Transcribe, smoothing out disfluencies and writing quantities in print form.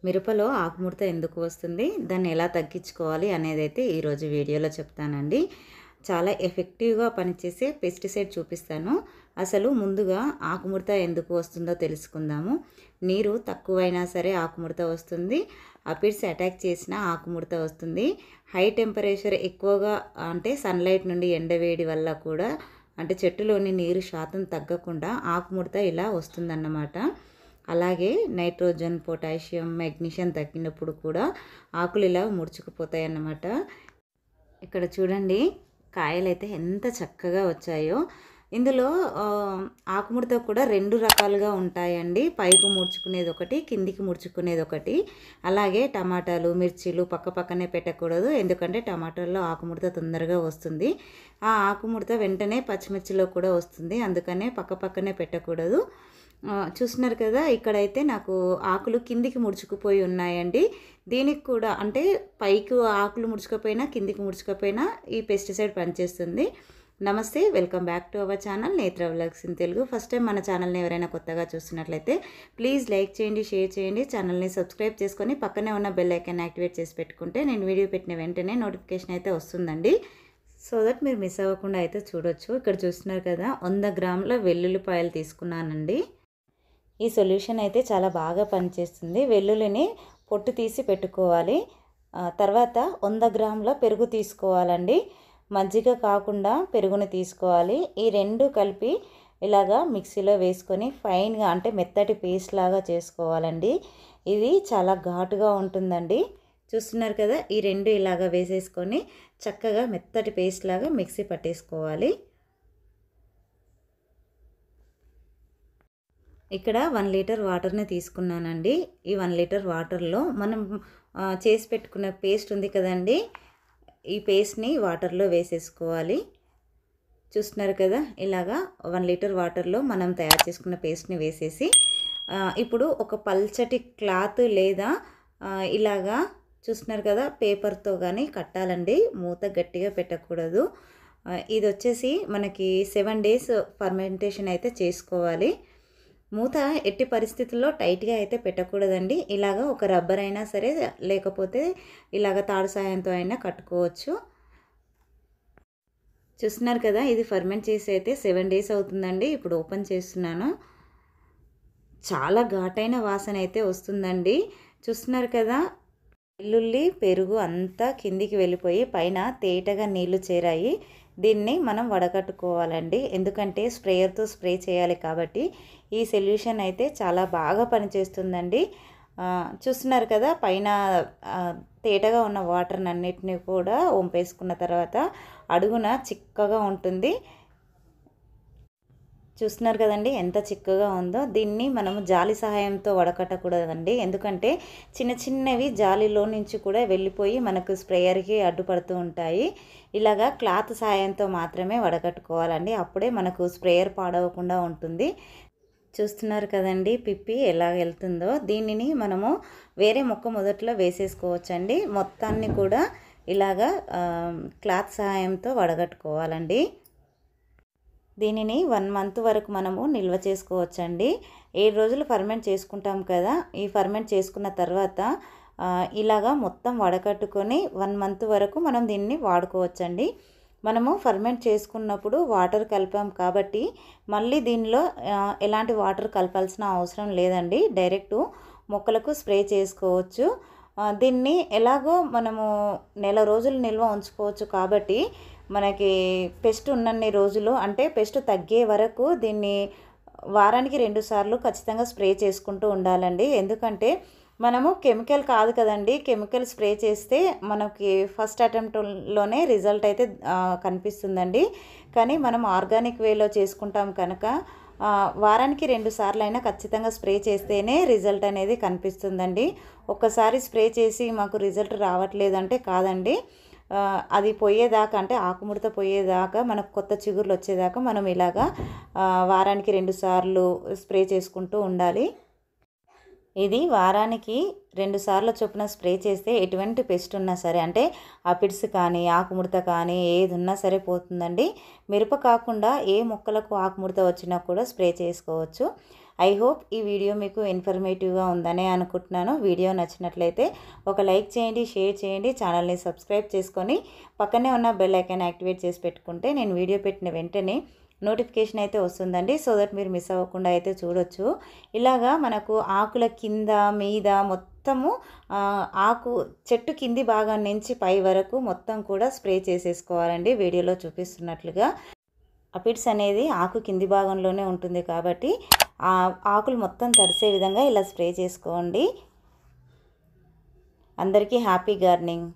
మిరపలో ఆకుముడత ఎందుకు వస్తుంది, దాన్ని ఎలా తగ్గించుకోవాలి అనేదైతే ఈరోజు వీడియోలో చెప్తానండి. చాలా ఎఫెక్టివ్గా పనిచేసే పెస్టిసైడ్ చూపిస్తాను. అసలు ముందుగా ఆకుముడత ఎందుకు వస్తుందో తెలుసుకుందాము. నీరు తక్కువైనా సరే ఆకుముడత వస్తుంది, అపిడ్స్ అటాక్ చేసినా ఆకుముడత వస్తుంది. హై టెంపరేచర్ ఎక్కువగా అంటే సన్లైట్ నుండి ఎండవేడి వల్ల కూడా అంటే చెట్టులోని నీరు శాతం తగ్గకుండా ఆకుముడత ఇలా వస్తుందన్నమాట. అలాగే నైట్రోజన్, పొటాషియం, మెగ్నీషియం తగ్గినప్పుడు కూడా ఆకులు ఇలా ముడుచుకుపోతాయి అన్నమాట. ఇక్కడ చూడండి, కాయలైతే ఎంత చక్కగా వచ్చాయో. ఇందులో ఆకుముడత కూడా 2 రకాలుగా ఉంటాయండి. పైకి ముడుచుకునేది ఒకటి, కిందికి ముడుచుకునేది ఒకటి. అలాగే టమాటాలు, మిర్చీలు పక్క పక్కనే పెట్టకూడదు, ఎందుకంటే టమాటాల్లో ఆకుముడత తొందరగా వస్తుంది. ఆ ఆకుముడత వెంటనే పచ్చిమిర్చిలో కూడా వస్తుంది, అందుకనే పక్క పక్కనే పెట్టకూడదు. చూస్తున్నారు కదా, ఇక్కడైతే నాకు ఆకులు కిందికి ముడుచుకుపోయి ఉన్నాయండి. దీనికి కూడా అంటే పైకి ఆకులు ముడుచుకపోయినా కిందికి ముడుచుకపోయినా ఈ పెస్టిసైడ్ పనిచేస్తుంది. నమస్తే, welcome back to our channel Netra vlogs in Telugu. First time మన ఛానల్ని ఎవరైనా కొత్తగా చూస్తున్నట్లయితే ప్లీజ్ లైక్ చేయండి, షేర్ చేయండి, ఛానల్ని సబ్స్క్రైబ్ చేసుకొని పక్కనే ఉన్న బెల్ ఐకాన్ యాక్టివేట్ చేసి పెట్టుకుంటే నేను వీడియో పెట్టిన వెంటనే నోటిఫికేషన్ అయితే వస్తుందండి. సో దట్ మీరు మిస్ అవ్వకుండా అయితే చూడొచ్చు. ఇక్కడ చూస్తున్నారు కదా, 100 గ్రాముల వెల్లుల్లిపాయలు తీసుకున్నానండి. ఈ సొల్యూషన్ అయితే చాలా బాగా పనిచేస్తుంది. వెల్లుల్లిని పొట్టు తీసి పెట్టుకోవాలి. తర్వాత 100 గ్రాముల పెరుగు తీసుకోవాలండి. మజ్జిగ కాకుండా పెరుగుని తీసుకోవాలి. ఈ 2 కలిపి ఇలాగా మిక్సీలో వేసుకొని ఫైన్గా అంటే మెత్తటి పేస్ట్ లాగా చేసుకోవాలండి. ఇది చాలా ఘాటుగా ఉంటుందండి. చూస్తున్నారు కదా, ఈ 2 ఇలాగా వేసేసుకొని చక్కగా మెత్తటి పేస్ట్ లాగా మిక్సీ పట్టేసుకోవాలి. ఇక్కడ 1 లీటర్ వాటర్ని తీసుకున్నానండి. ఈ 1 లీటర్ వాటర్లో మనం చేసి పెట్టుకున్న పేస్ట్ ఉంది కదండి, ఈ పేస్ట్ని వాటర్లో వేసేసుకోవాలి. చూస్తున్నారు కదా, ఇలాగా 1 లీటర్ వాటర్లో మనం తయారు చేసుకున్న పేస్ట్ని వేసేసి ఇప్పుడు ఒక పల్చటి క్లాత్ లేదా ఇలాగా చూస్తున్నారు కదా పేపర్తో కానీ కట్టాలండి. మూత గట్టిగా పెట్టకూడదు. ఇది వచ్చేసి మనకి 7 డేస్ ఫర్మెంటేషన్ అయితే చేసుకోవాలి. మూత ఎట్టి పరిస్థితుల్లో టైట్గా అయితే పెట్టకూడదండి. ఇలాగ ఒక రబ్బర్ అయినా సరే, లేకపోతే ఇలాగ తాడు సాయంతో అయినా కట్టుకోవచ్చు. చూస్తున్నారు కదా, ఇది ఫర్మెంట్ చేసి అయితే 7 డేస్ అవుతుందండి. ఇప్పుడు ఓపెన్ చేస్తున్నాను. చాలా ఘాటైన వాసన అయితే వస్తుందండి. చూస్తున్నారు కదా, వెల్లుల్లి పెరుగు అంతా కిందికి వెళ్ళిపోయి పైన తేటగా నీళ్లు చేరాయి. దీన్ని మనం వడకట్టుకోవాలండి, ఎందుకంటే స్ప్రేయర్తో స్ప్రే చేయాలి కాబట్టి. ఈ సొల్యూషన్ అయితే చాలా బాగా పనిచేస్తుందండి. చూస్తున్నారు కదా, పైన తేటగా ఉన్న వాటర్ని అన్నిటినీ కూడా వంపేసుకున్న తర్వాత అడుగున చిక్కగా ఉంటుంది. చూస్తున్నారు కదండి ఎంత చిక్కగా ఉందో. దీన్ని మనము జాలి సహాయంతో వడకట్టకూడదండి, ఎందుకంటే చిన్న చిన్నవి జాలిలో నుంచి కూడా వెళ్ళిపోయి మనకు స్ప్రేయర్కి అడ్డుపడుతూ ఉంటాయి. ఇలాగా క్లాత్ సహాయంతో మాత్రమే వడకట్టుకోవాలండి, అప్పుడే మనకు స్ప్రేయర్ పాడవకుండా ఉంటుంది. చూస్తున్నారు కదండి పిప్పి ఎలా వెళ్తుందో. దీనిని మనము వేరే మొక్క మొదట్లో వేసేసుకోవచ్చండి. మొత్తాన్ని కూడా ఇలాగా క్లాత్ సహాయంతో వడగట్టుకోవాలండి. దీనిని 1 మంత్ వరకు మనము నిల్వ చేసుకోవచ్చండి. 7 రోజులు ఫర్మెంట్ చేసుకుంటాం కదా, ఈ ఫర్మెంట్ చేసుకున్న తర్వాత ఇలాగా మొత్తం వడకట్టుకొని 1 మంత్ వరకు మనం దీన్ని వాడుకోవచ్చండి. మనము ఫర్మెంట్ చేసుకున్నప్పుడు వాటర్ కలిపాం కాబట్టి మళ్ళీ దీనిలో ఎలాంటి వాటర్ కలపాల్సిన అవసరం లేదండి. డైరెక్ట్ మొక్కలకు స్ప్రే చేసుకోవచ్చు. దీన్ని ఎలాగో మనము నెల రోజులు నిల్వ ఉంచుకోవచ్చు కాబట్టి మనకి పెస్ట్ ఉన్నన్ని రోజులు అంటే పెస్ట్ తగ్గే వరకు దీన్ని వారానికి 2 సార్లు ఖచ్చితంగా స్ప్రే చేసుకుంటూ ఉండాలండి. ఎందుకంటే మనము కెమికల్ కాదు కదండి, కెమికల్ స్ప్రే చేస్తే మనకి ఫస్ట్ అటెంప్ట్లోనే రిజల్ట్ అయితే కనిపిస్తుందండి. కానీ మనం ఆర్గానిక్ వేలో చేసుకుంటాం కనుక వారానికి 2 సార్లు అయినా ఖచ్చితంగా స్ప్రే చేస్తేనే రిజల్ట్ అనేది కనిపిస్తుందండి. ఒక్కసారి స్ప్రే చేసి మాకు రిజల్ట్ రావట్లేదంటే కాదండి, అది పోయేదాకా అంటే ఆకుముడత పోయేదాకా మనకు కొత్త చిగుర్లు వచ్చేదాకా మనం ఇలాగా వారానికి 2 సార్లు స్ప్రే చేసుకుంటూ ఉండాలి. ఇది వారానికి 2 సార్ల చొప్పున స్ప్రే చేస్తే ఎటువంటి పెస్ట్ ఉన్నా సరే అంటే అపిడ్స్ కానీ ఆకుముడత కానీ ఏది ఉన్నా సరే పోతుందండి. మిరప కాకుండా ఏ మొక్కలకు ఆకుముడత వచ్చినా కూడా స్ప్రే చేసుకోవచ్చు. ఐ హోప్ ఈ వీడియో మీకు ఇన్ఫర్మేటివ్గా ఉందనే అనుకుంటున్నాను. వీడియో నచ్చినట్లయితే ఒక లైక్ చేయండి, షేర్ చేయండి, ఛానల్ని సబ్స్క్రైబ్ చేసుకొని పక్కనే ఉన్న బెల్ ఐకాన్ యాక్టివేట్ చేసి పెట్టుకుంటే నేను వీడియో పెట్టిన వెంటనే నోటిఫికేషన్ అయితే వస్తుందండి. సో దట్ మీరు మిస్ అవ్వకుండా అయితే చూడొచ్చు. ఇలాగా మనకు ఆకుల కింద మీద మొత్తము ఆకు చెట్టు కింది భాగం నుంచి పై వరకు మొత్తం కూడా స్ప్రే చేసేసుకోవాలండి. వీడియోలో చూపిస్తున్నట్లుగా అపిడ్స్ అనేది ఆకు కింది భాగంలోనే ఉంటుంది కాబట్టి ఆ ఆకులు మొత్తం తడిసే విధంగా ఇలా స్ప్రే చేసుకోండి. అందరికీ హ్యాపీ గార్డెనింగ్.